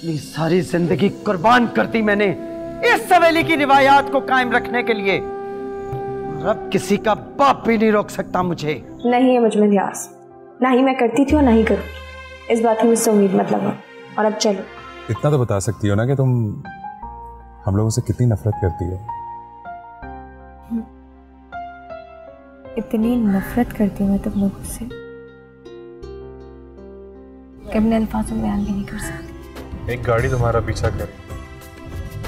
अपनी सारी जिंदगी कुर्बान कर दी मैंने इस सवेली की रिवायात को कायम रखने के लिए, और अब किसी का बाप भी नहीं रोक सकता मुझे। नहीं है मुझमें ध्यास, ना ही मैं करती थी और ना ही करूँगी। इस बात की मुझसे उम्मीद मत लगाओ, और अब चलो। इतना तो बता सकती हो ना कि तुम हम लोगों से कितनी नफरत करती हो। इतनी नफरत करती हूँ मैं तुम लोगों से कि अपने अल्फाजों में बयान भी नहीं कर सकती। एक गाड़ी तुम्हारा पीछा करे।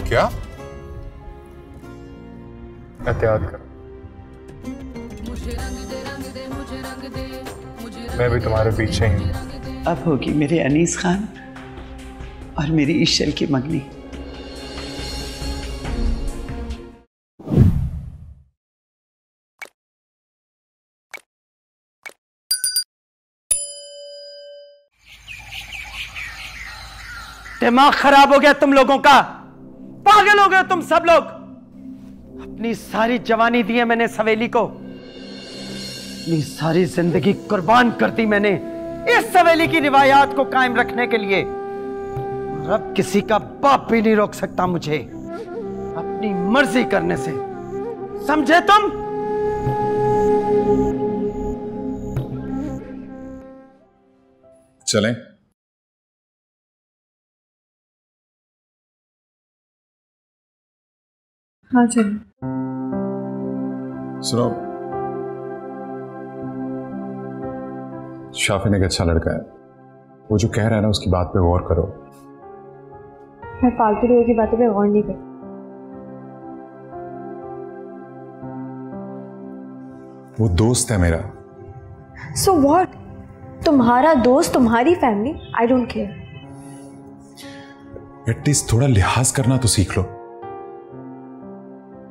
क्या? एहतियात करो, मैं भी तुम्हारे पीछे ही हूँ। अब होगी मेरे अनीस खान और मेरी इश्शल की मंगनी। दिमाग खराब हो गया तुम लोगों का, पागल हो गए तुम सब लोग। अपनी सारी जवानी दी है मैंने सवेली को, अपनी सारी जिंदगी कुर्बान कर दी मैंने इस सवेली की रिवायात को कायम रखने के लिए, और अब किसी का बाप भी नहीं रोक सकता मुझे अपनी मर्जी करने से। समझे तुम? चलें? हाँ चलो। सुनो, शाफिन एक अच्छा लड़का है, वो जो कह रहा है ना उसकी बात पे गौर करो। मैं फालतू लोगों की बातों पे गौर नहीं करती। वो दोस्त है मेरा। So what? तुम्हारा दोस्त, तुम्हारी family, I don't care. At least थोड़ा लिहाज करना तो सीख लो।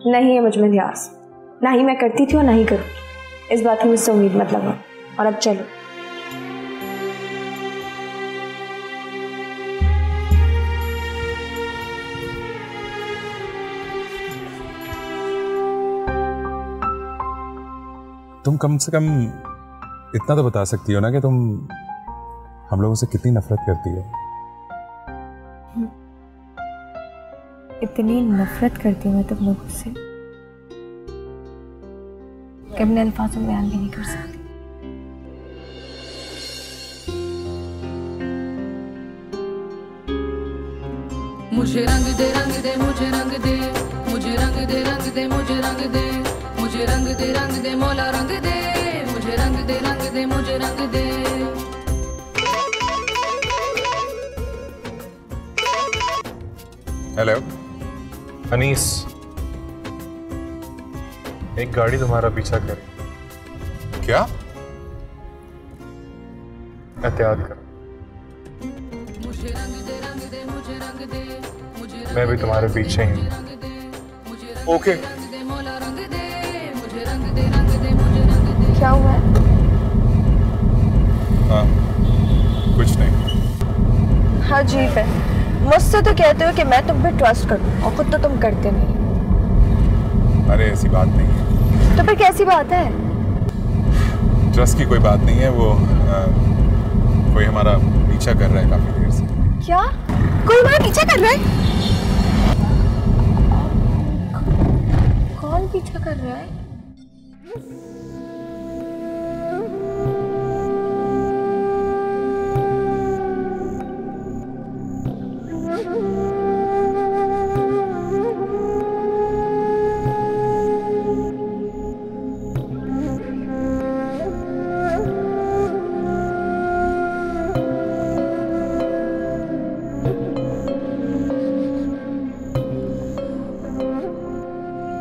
नहीं है मुझमें ध्यास, ना ही मैं करती थी और ना ही करूँगी। इस बात की मुझसे उम्मीद मत लगाओ, और अब चलो। तुम कम से कम इतना तो बता सकती हो ना कि तुम हम लोगों से कितनी नफरत करती हो। इतनी नफरत करती हूँ मैं तुम लोगों से कि अपने अल्फाजों में बयान भी नहीं कर सकती। मुझे रंग दे, रंग दे, मुझे रंग दे, मुझे रंग दे, रंग दे, मुझे रंग दे, मुझे रंग दे, रंग दे, मौला रंग दे, मुझे रंग दे, रंग दे, मुझे रंग दे। हेलो अनीस, एक गाड़ी तुम्हारा पीछा करे। क्या? एहतियात करो, मैं भी तुम्हारे पीछे ही हूँ। ओके। क्या हुआ है? हाँ कुछ नहीं। हाँ अजीब है, मुझसे तो कहते हो कि मैं तुम पे ट्रस्ट करूं, और खुद तो तुम करते नहीं। अरे ऐसी बात नहीं है। तो फिर कैसी बात है? ट्रस्ट की कोई बात नहीं है, वो कोई हमारा पीछा कर रहा है काफी देर से। क्या? कोई हमारा पीछा कर रहा है? कौन पीछा कर रहा है?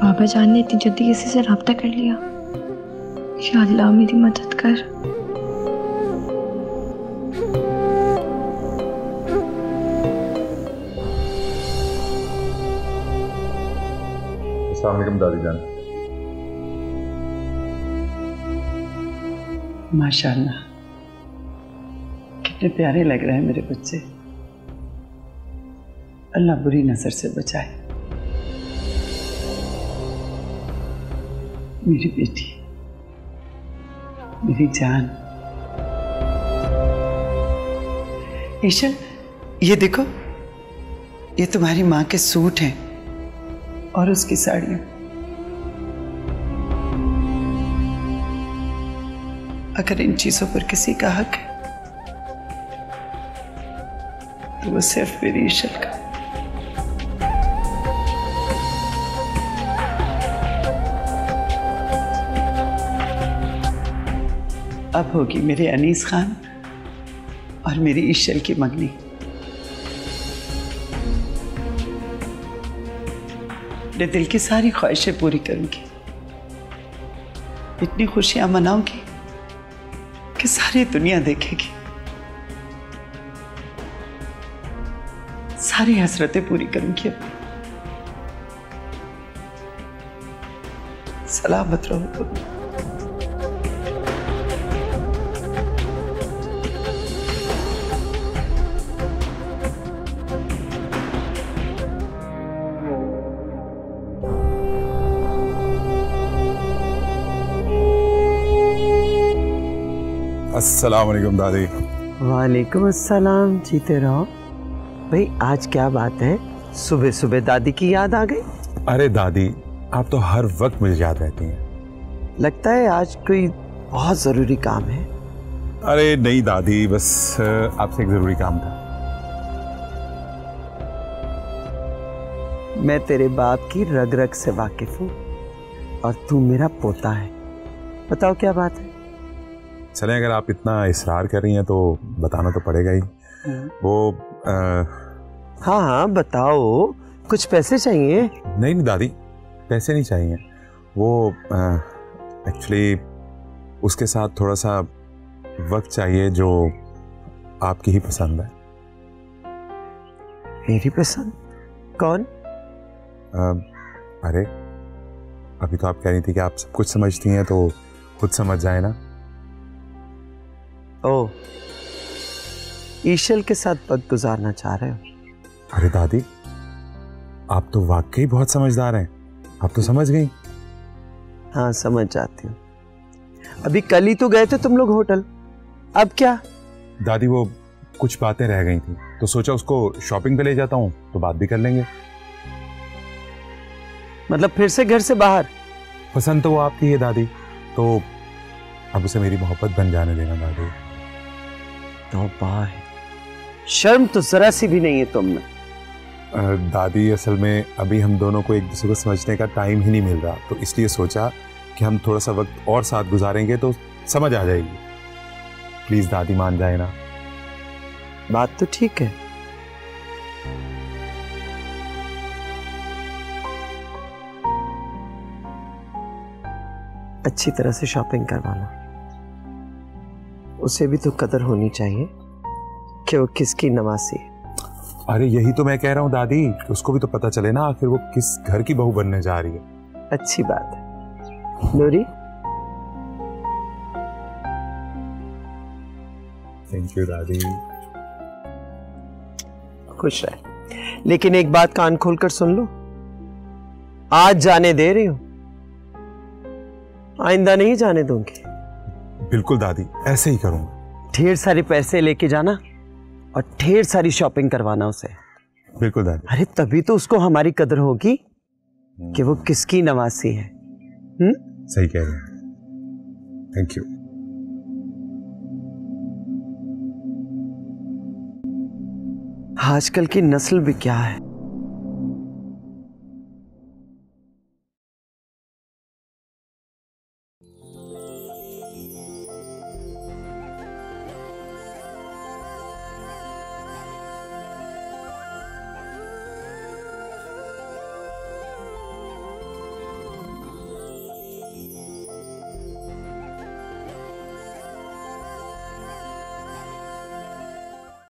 बाबा जान ने इतनी जल्दी किसी से राब्ता कर लिया। या अल्लाह मेरी मदद कर। अस्सलाम वालेकुम दादी जान। माशाल्लाह, कितने प्यारे लग रहे हैं मेरे बच्चे। अल्लाह बुरी नजर से बचाए। मेरी बेटी, मेरी जान। ईशल, ये देखो, ये तुम्हारी माँ के सूट हैं और उसकी साड़ियाँ। अगर इन चीजों पर किसी का हक है तो वो सिर्फ मेरी ईशल का। अब होगी मेरे अनीस खान और मेरी ईशल की मंगनी। अपने दिल की सारी ख्वाहिशें पूरी करूंगी, इतनी खुशियां मनाऊंगी कि सारी दुनिया देखेगी, सारी हसरतें पूरी करूंगी अपनी। सलामत रहो तुम। अस्सलाम वालेकुम दादी। वालेकुम अस्सलाम। जीते रहो भाई। आज क्या बात है, सुबह सुबह दादी की याद आ गई? अरे दादी, आप तो हर वक्त मुझे याद रहती हैं। लगता है आज कोई बहुत जरूरी काम है। अरे नहीं दादी, बस आपसे एक जरूरी काम था। मैं तेरे बाप की रग रग से वाकिफ हूँ और तू मेरा पोता है। बताओ क्या बात है? चलें, अगर आप इतना इसरार कर रही हैं तो बताना तो पड़ेगा ही। वो हाँ हाँ बताओ। कुछ पैसे चाहिए? नहीं नहीं दादी, पैसे नहीं चाहिए। वो एक्चुअली उसके साथ थोड़ा सा वक्त चाहिए जो आपकी ही पसंद है। मेरी पसंद? कौन? अरे अभी तो आप कह रही थी कि आप सब कुछ समझती हैं, तो खुद समझ जाए ना। ओ, ईशल के साथ वक्त गुजारना चाह रहे हो? अरे दादी, आप तो वाकई बहुत समझदार हैं। आप तो समझ गई। हाँ समझ जाती हूँ। अभी कल ही तो गए थे तुम लोग होटल, अब क्या? दादी वो कुछ बातें रह गई थी तो सोचा उसको शॉपिंग पे ले जाता हूँ, तो बात भी कर लेंगे। मतलब फिर से घर से बाहर? पसंद तो वो आपकी है दादी, तो अब उसे मेरी मोहब्बत बन जाने देना दादी। तौबा है, शर्म तो जरा सी भी नहीं है तुम में। दादी असल में अभी हम दोनों को एक दूसरे को समझने का टाइम ही नहीं मिल रहा, तो इसलिए सोचा कि हम थोड़ा सा वक्त और साथ गुजारेंगे तो समझ आ जाएगी। प्लीज दादी मान जाए ना। बात तो ठीक है। अच्छी तरह से शॉपिंग करवाना। उसे भी तो कदर होनी चाहिए कि वो किसकी नवासी है। अरे यही तो मैं कह रहा हूँ दादी, उसको भी तो पता चले ना आखिर वो किस घर की बहू बनने जा रही है। अच्छी बात है। नूरी, थैंक यू दादी। खुश रहे। लेकिन एक बात कान खोलकर सुन लो, आज जाने दे रही हूं, आइंदा नहीं जाने दूंगी। बिल्कुल दादी, ऐसे ही करूंगा। ढेर सारे पैसे लेके जाना और ढेर सारी शॉपिंग करवाना उसे। बिल्कुल दादी। अरे तभी तो उसको हमारी कदर होगी कि वो किसकी नवासी है। सही कह रहे हैं। Thank you. आजकल की नस्ल भी क्या है,